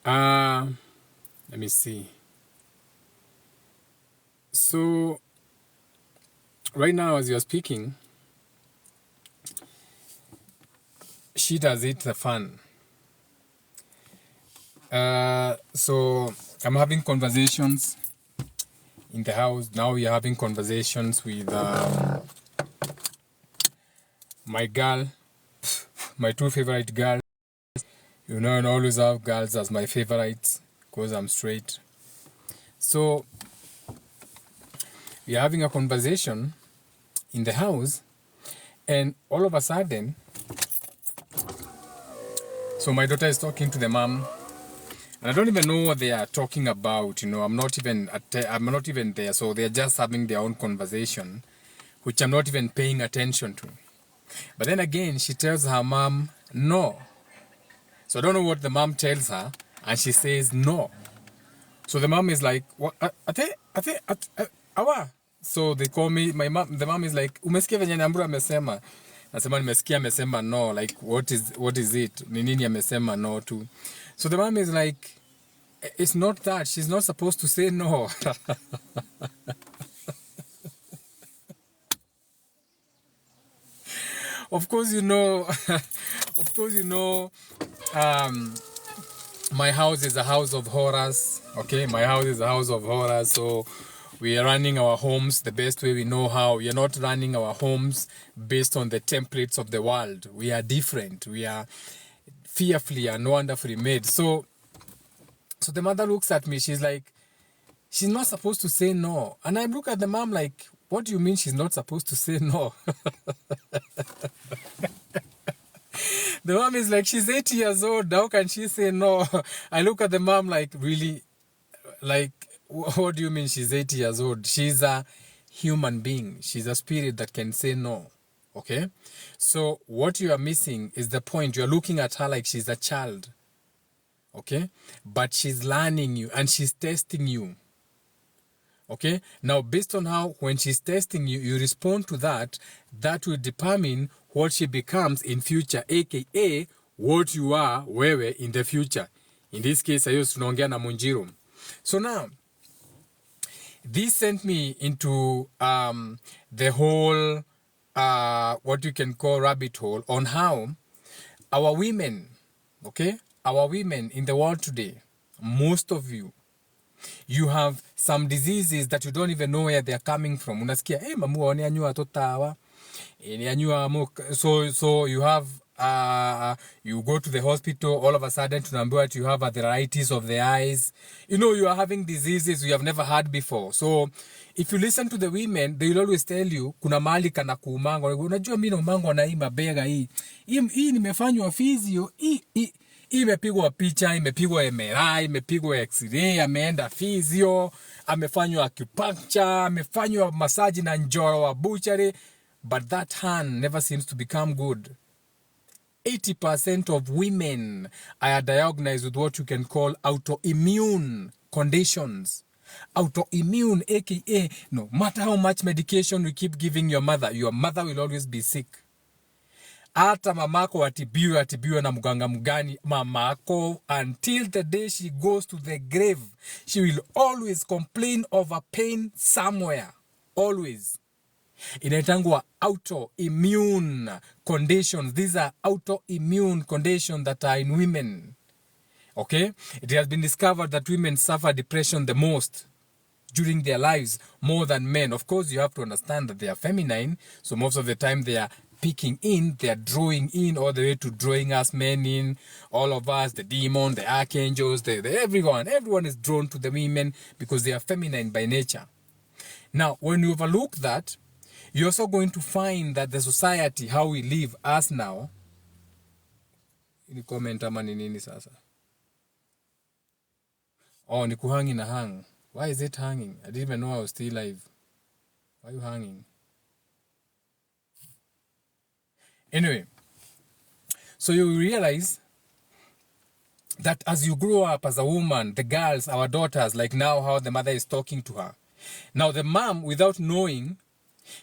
Let me see. So right now, as you're speaking, she does it the fun. So I'm having conversations in the house. Now we are having conversations with my girl, my two favorite girls. You know, I always have girls as my favorites because I'm straight. So we are having a conversation in the house, and all of a sudden, so my daughter is talking to the mom, and I don't even know what they are talking about. You know, I'm not even there. So they're just having their own conversation, which I'm not even paying attention to. But then again, she tells her mom no. So I don't know what the mom tells her, and she says no. So the mom is like, what? Awa. So they call me, the mom is like, umesikia venye Nyambura amesema? Nasema nimesikia amesema no. Like, what is it? Ni nini amesema no to? So the mom is like, it's not that. She's not supposed to say no. Of course, you know, my house is a house of horrors. Okay, my house is a house of horrors. So we are running our homes the best way we know how. We are not running our homes based on the templates of the world. We are different. We are fearfully and wonderfully made. So the mother looks at me. She's like, she's not supposed to say no. And I look at the mom like, what do you mean she's not supposed to say no? The mom is like, she's 80 years old. How can she say no? I look at the mom like, really? Like, what do you mean she's 80 years old? She's a human being. She's a spirit that can say no. Okay? So what you are missing is the point. You're looking at her like she's a child. Okay? But she's learning you and she's testing you. Okay? Now, based on how, when she's testing you, you respond to that, that will determine what she becomes in future, aka what you are, wewe, in the future. In this case, I used to tunaongea na Munjiro. So now, this sent me into the whole, what you can call rabbit hole on how our women, okay, our women in the world today, most of you have some diseases that you don't even know where they're coming from. Unasikia, hey, mamu wani anyua totawa. So you have, you go to the hospital, all of a sudden tunaambiwa that you have arthritis of the eyes. You know, you are having diseases you have never had before. So if you listen to the women, they will always tell you, kuna mahali kana kuumanga. Unajua mimi naumangwa na hii mabega hii. Hii nimefanywa physio, hii imepigwa picha, imepigwa MRI, imepigwa X-ray, ameenda physio, amefanywa acupuncture, amefanywa massage na njoro wa butchery, but that hand never seems to become good. 80% of women are diagnosed with what you can call autoimmune conditions. Autoimmune, aka, no matter how much medication you keep giving your mother will always be sick. Hata mamako atibiwe na mganga mgani, mamako, until the day she goes to the grave, she will always complain of a pain somewhere. Always. Inaitangwa autoimmune conditions. These are autoimmune conditions that are in women. Okay? It has been discovered that women suffer depression the most during their lives, more than men. Of course, you have to understand that they are feminine, so most of the time they are picking in, they are drawing in, all the way to drawing us men in, all of us, the demon, the archangels, everyone is drawn to the women because they are feminine by nature. Now, when you overlook that, you're also going to find that the society, how we live, us now, ni comment ama ni nini sasa? Oh, ni kuhangi na hang. Why is it hanging? I didn't even know I was still live. Why are you hanging? Anyway, so you realize that as you grow up as a woman, the girls, our daughters, like now how the mother is talking to her. Now the mom, without knowing,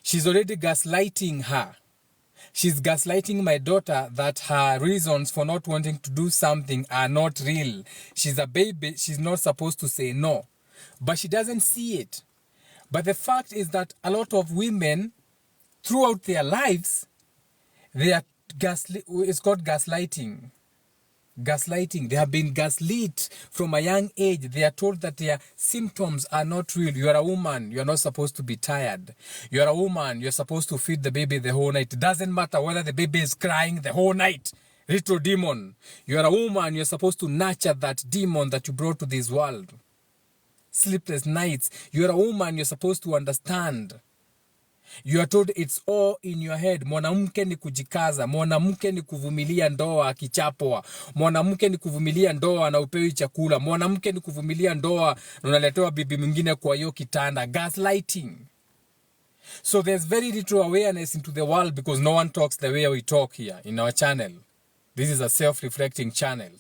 she's already gaslighting her. She's gaslighting my daughter that her reasons for not wanting to do something are not real. She's a baby. She's not supposed to say no. But she doesn't see it. But the fact is that a lot of women, throughout their lives, they are it's called gaslighting. Gaslighting. They have been gaslit from a young age. They are told that their symptoms are not real. You are a woman. You are not supposed to be tired. You are a woman. You are supposed to feed the baby the whole night. It doesn't matter whether the baby is crying the whole night. Little demon. You are a woman. You are supposed to nurture that demon that you brought to this world. Sleepless nights. You are a woman. You are supposed to understand. You are told it's all in your head. Mwanamke ni kujikaza. Mwanamke ni kuvumilia ndoa akichapwa. Mwanamke ni kuvumilia ndoa na upewi chakula. Mwanamke ni kuvumilia ndoa na unaletewa bibi mwingine kwa hiyo kitanda. Gaslighting. So there's very little awareness into the world because no one talks the way we talk here in our channel. This is a self-reflecting channel.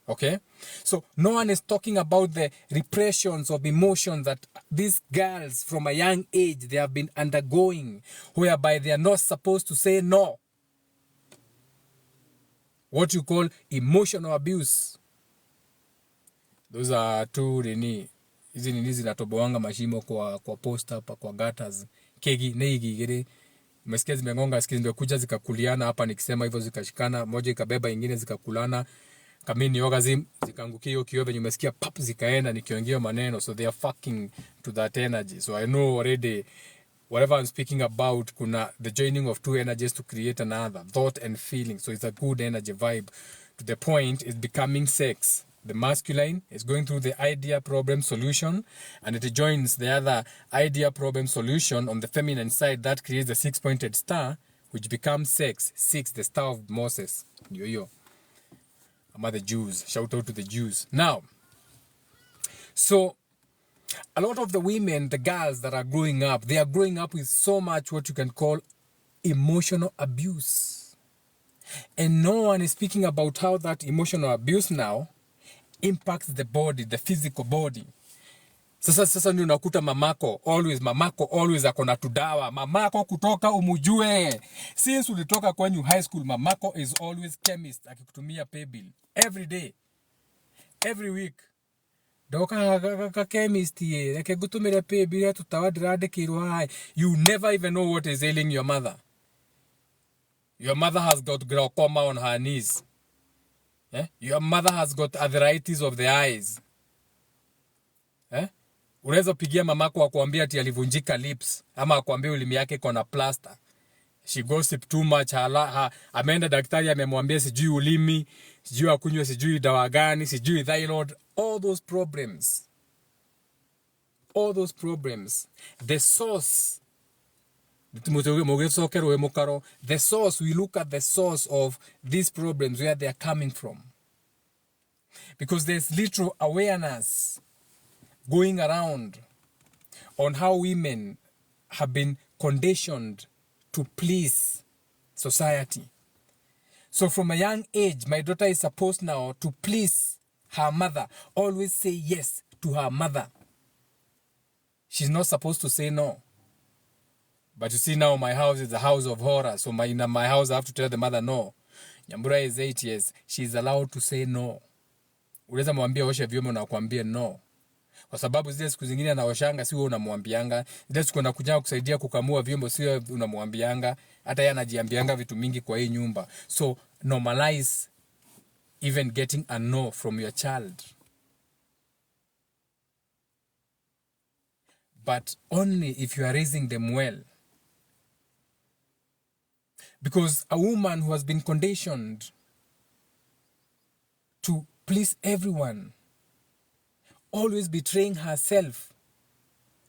Okay? So no one is talking about the repressions of emotions that these girls from a young age, they have been undergoing, whereby they are not supposed to say no. What you call emotional abuse. Those are two nini. Hizi nini zinatoboanga mashimo kwa post hapa kwa gutters. Kegi neigi gere. Umesikia zimengonga, sikia zimekuja zikakuliana hapa nikisema hivyo zikashikana, moja ikabeba ingine zikakulana. Kamini orgasm zikaangukia hiyo kioo venye umesikia pap zikaenda nikiongea maneno, so they are fucking to that energy. So I know already whatever I'm speaking about, kuna the joining of two energies to create another thought and feeling. So it's a good energy vibe. To the point, it's becoming sex. The masculine is going through the idea problem solution, and it joins the other idea problem solution on the feminine side that creates the 6-pointed star, which becomes sex. 6, the star of Moses. Yo. About the Jews. Shout out to the Jews. Now, so a lot of the women, the girls that are growing up, they are growing up with so much what you can call emotional abuse. And no one is speaking about how that emotional abuse now impacts the body, the physical body. Sasa ndio unakuta mamako always akona tudawa. Mamako kutoka umujue. Since ulitoka kwenye high school, mamako is always chemist akikutumia pay bill. Every day. Every week. Doka chemist ye. Like gutumira pay bill tutawadrade kirwa. You never even know what is ailing your mother. Your mother has got glaucoma on her knees. Eh? Your mother has got arthritis of the eyes. Eh? Unaweza pigia mamako akwambia ati alivunjika lips ama akwambia ulimi yake kona plaster. She gossip too much. Ameenda daktari amemwambia sijui ulimi, sijui akunywe sijui dawa gani, sijui thyroid. All those problems. The source. The source, we look at the source of these problems, where they are coming from. Because there's little awareness going around on how women have been conditioned to please society. So from a young age, my daughter is supposed now to please her mother. Always say yes to her mother. She's not supposed to say no. But you see now my house is a house of horror. So in my house I have to tell the mother no. Nyambura is 8 years. She's allowed to say no. Unaweza mwambia oshe vyombo na kuambia no. Kwa sababu zile siku zingine anaoshanga si wewe unamwambianga. Zile siku anakuja kusaidia kukamua vyombo si wewe unamwambianga. Hata yeye anajiambianga vitu mingi kwa hii nyumba. So normalize even getting a no from your child. But only if you are raising them well. Because a woman who has been conditioned to please everyone, always betraying herself.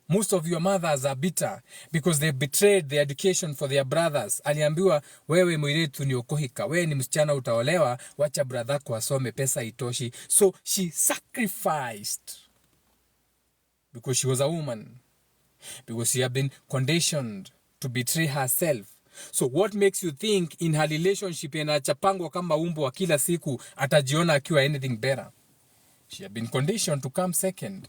Most of your mothers are bitter because they betrayed the education for their brothers. Aliambiwa, wewe mwiretu ni okohika, wewe ni msichana utaolewa, wacha brother kwa asome, pesa itoshi. So she sacrificed because she was a woman. Because she had been conditioned to betray herself. So what makes you think in her relationship inachapangwa kama umbo wa kila siku atajiona akiwa anything better? She had been conditioned to come second.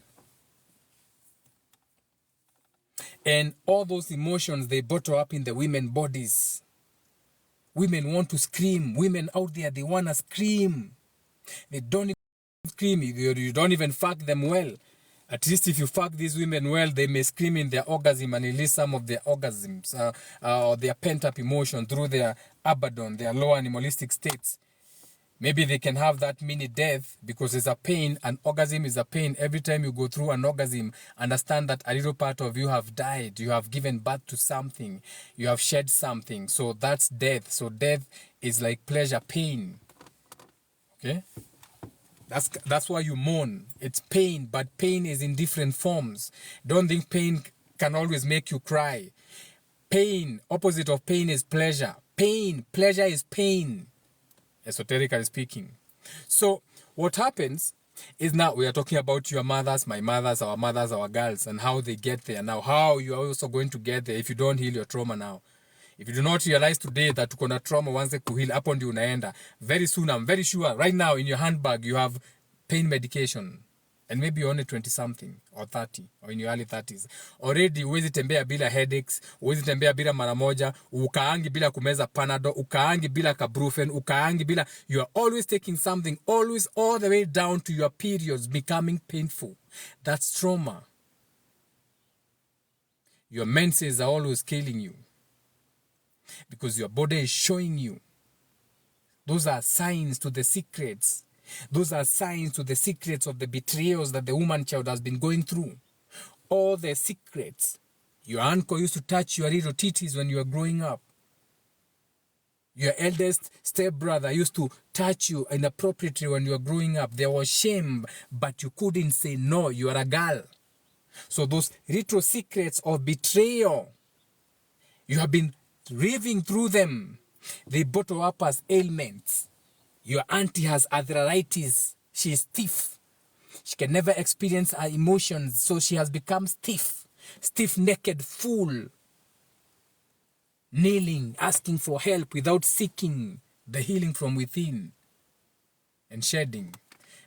And all those emotions, they bottle up in the women bodies. Women want to scream. Women out there, they want to scream. They don't even scream. You don't even fuck them well. At least if you fuck these women well, they may scream in their orgasm and release some of their orgasms or their pent-up emotion through their abaddon, their low animalistic states. Maybe they can have that mini death because it's a pain. An orgasm is a pain. Every time you go through an orgasm, understand that a little part of you have died. You have given birth to something. You have shed something. So that's death. So death is like pleasure, pain. Okay? That's why you mourn. It's pain, but pain is in different forms. Don't think pain can always make you cry. Pain, opposite of pain is pleasure. Pain, pleasure is pain. Esoterically speaking. So what happens is now we are talking about your mothers, my mothers, our girls, and how they get there. Now, how you are also going to get there if you don't heal your trauma now. If you do not realize today that uko na trauma once kuheal, hapo ndio unaenda. Very soon, I'm very sure, right now in your handbag, you have pain medication. And maybe you're only 20-something or 30 or in your early 30s. Already, huwezi tembea bila headaches, huwezi tembea bila mara moja, ukaangi bila kumeza Panadol, ukaangi bila Kabrufen, ukaangi bila... You are always taking something, always all the way down to your periods becoming painful. That's trauma. Your menses are always killing you because your body is showing you. Those are signs to the secrets. Those are signs to the secrets of the betrayals that the woman child has been going through. All the secrets. Your uncle used to touch your little titties when you were growing up. Your eldest stepbrother used to touch you inappropriately when you were growing up. There was shame, but you couldn't say no. You are a girl. So those little secrets of betrayal, you have been living through them. They bottle up as ailments. Your auntie has arthritis. She is stiff. She can never experience her emotions, so she has become stiff. Stiff-necked fool. Kneeling, asking for help without seeking the healing from within. And shedding.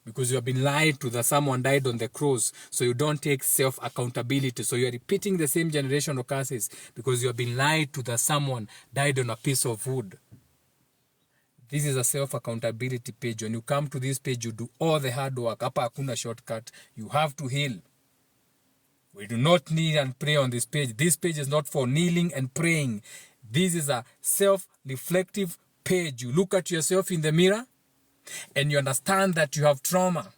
Because you have been lied to that someone died on the cross, so you don't take self-accountability. So you are repeating the same generational curses because you have been lied to that someone died on a piece of wood. This is a self-accountability page. When you come to this page, you do all the hard work. Hapa hakuna shortcut. You have to heal. We do not kneel and pray on this page. This page is not for kneeling and praying. This is a self-reflective page. You look at yourself in the mirror and you understand that you have trauma.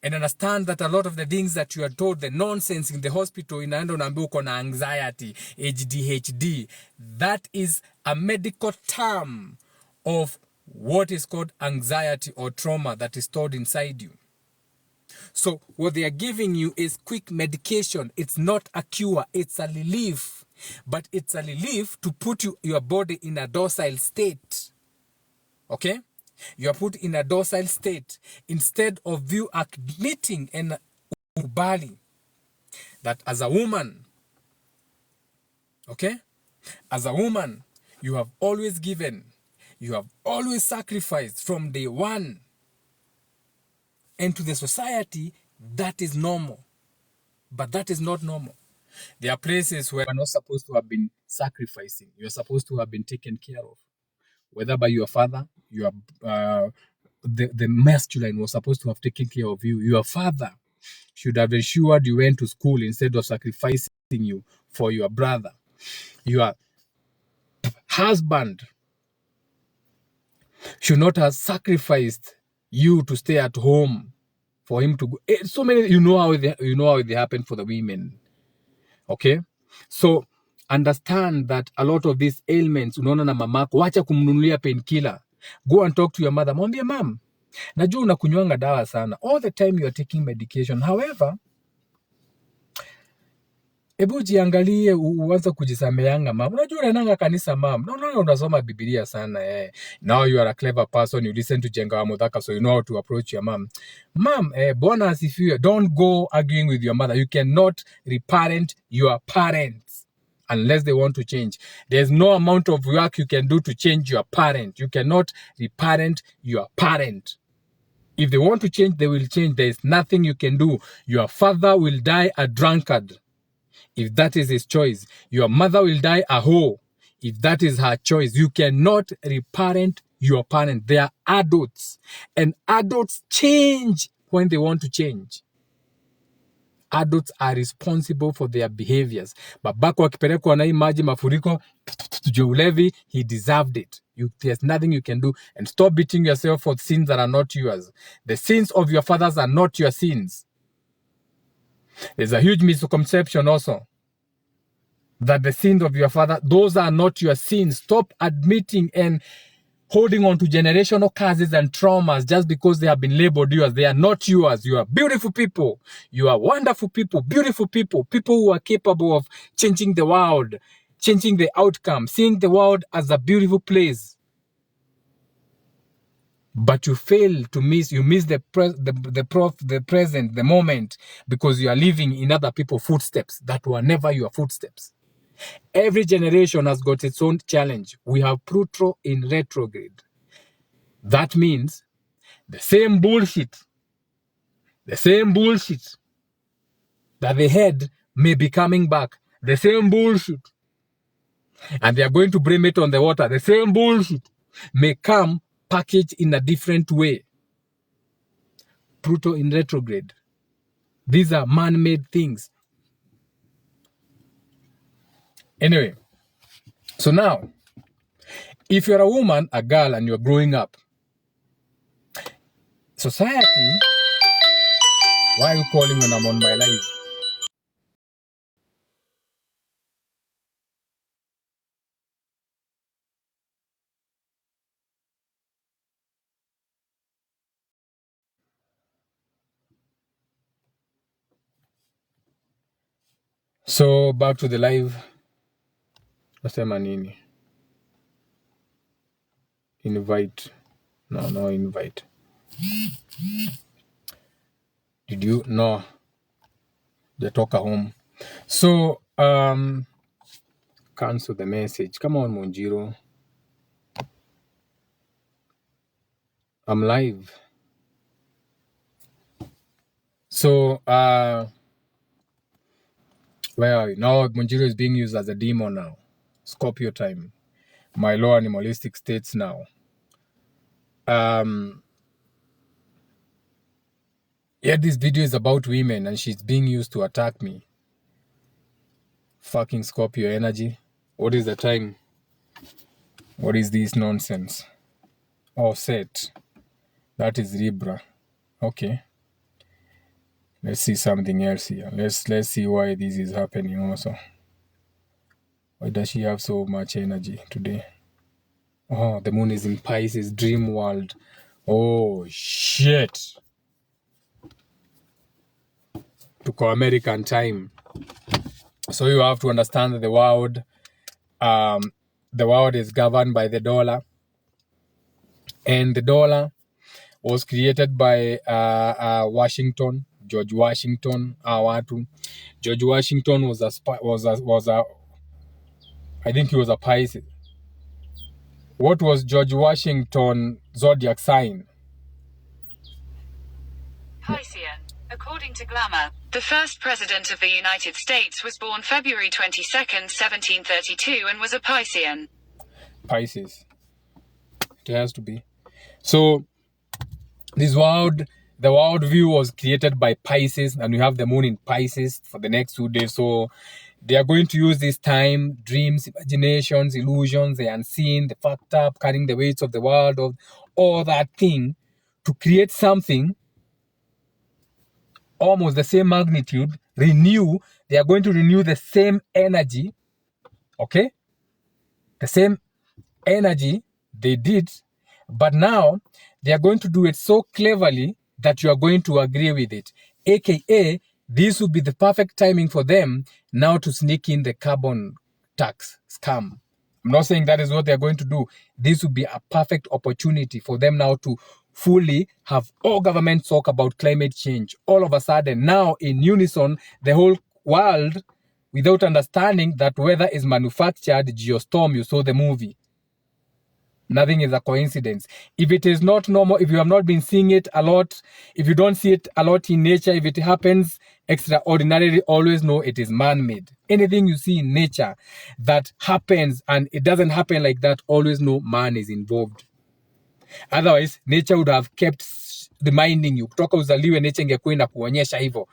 And understand that a lot of the things that you are told, the nonsense in the hospital, inaenda unaambiwa uko na anxiety, ADHD, that is a medical term of what is called anxiety or trauma that is stored inside you. So what they are giving you is quick medication. It's not a cure, it's a relief. But it's a relief to put your body in a docile state. Okay? You are put in a docile state instead of you admitting and ukubali that as a woman, okay, as a woman, you have always given, you have always sacrificed from day one. And to the society, that is normal. But that is not normal. There are places where you're not supposed to have been sacrificing. You're supposed to have been taken care of. Whether by your father, the masculine was supposed to have taken care of you. Your father should have ensured you went to school instead of sacrificing you for your brother. Your husband should not have sacrificed you to stay at home for him to go. So many, you know how they happen for the women. Okay? So understand that a lot of these ailments, unaona na mamako, wacha kumnunulia painkiller. Go and talk to your mother. Mwambie, mom, najua unakunywanga dawa sana. All the time you are taking medication. However, ebu jiangalie uanze kujisameanga, mam. Unajua unaenda kanisa, mam. No, unasoma Biblia sana. Now you are a clever person. You listen to Jenga wa Muthaka, so you know how to approach your mom. Mom, Bwana asifiwe. Don't go arguing with your mother. You cannot reparent your parents unless they want to change. There's no amount of work you can do to change your parent. You cannot reparent your parent. If they want to change, they will change. There is nothing you can do. Your father will die a drunkard if that is his choice. Your mother will die a hoe if that is her choice. You cannot reparent your parent. They are adults, and adults change when they want to change. Adults are responsible for their behaviors. Babako akipelekwa na hii maji mafuriko juu ulevi, he deserved it. There's nothing you can do. And stop beating yourself for sins that are not yours. The sins of your fathers are not your sins. There's a huge misconception also that the sins of your father, those are not your sins. Stop admitting and holding on to generational curses and traumas just because they have been labeled yours. They are not yours. You are beautiful people. You are wonderful people, beautiful people, people who are capable of changing the world, changing the outcome, seeing the world as a beautiful place. But you fail to miss, you miss the present, the moment, because you are living in other people's footsteps that were never your footsteps. Every generation has got its own challenge. We have Pluto in retrograde. That means the same bullshit that they had may be coming back. The same bullshit. And they are going to blame it on the water. The same bullshit may come packaged in a different way. Pluto in retrograde. These are man-made things. Anyway, so now, if you're a woman, a girl, and you're growing up, society, why are you calling when I'm on my live? So back to the live. Nasema nini? Invite. No invite. Did you? No. They talk at home. So, cancel the message. Come on, Monjiro. I'm live. So, where are you? Now, Monjiro is being used as a demon now. Scorpio time. My low animalistic states now. Yeah, this video is about women and she's being used to attack me. Fucking Scorpio energy. What is the time? What is this nonsense? Oh, set. That is Libra. Okay. Let's see something else here. Let's see why this is happening also. Why does she have so much energy today? Oh, the moon is in Pisces, dream world. Oh, shit. To American time. So you have to understand that the world is governed by the dollar. And the dollar was created by Washington, George Washington. George Washington was a I think he was a Pisces. What was George Washington's zodiac sign? Piscean. According to Glamour, the first president of the United States was born February 22nd, 1732 and was a Piscean. Pisces. It has to be. So, the world view was created by Pisces, and we have the moon in Pisces for the next 2 days. So, they are going to use this time, dreams, imaginations, illusions, the unseen, the fucked up, carrying the weights of the world, of all that thing, to create something almost the same magnitude, renew. They are going to renew the same energy, okay? The same energy they did, but now they are going to do it so cleverly that you are going to agree with it. AKA, this would be the perfect timing for them now to sneak in the carbon tax scam. I'm not saying that is what they're going to do. This would be a perfect opportunity for them now to fully have all governments talk about climate change. All of a sudden, now in unison, the whole world, without understanding that weather is manufactured, geostorm, you saw the movie. Nothing is a coincidence. If it is not normal, if you have not been seeing it a lot, if you don't see it a lot in nature, if it happens extraordinarily, always know it is man-made. Anything you see in nature that happens and it doesn't happen like that, always know man is involved. Otherwise, nature would have kept reminding you. Kutoka uzaliwe nature ingekuwa inakuonyesha hivyo.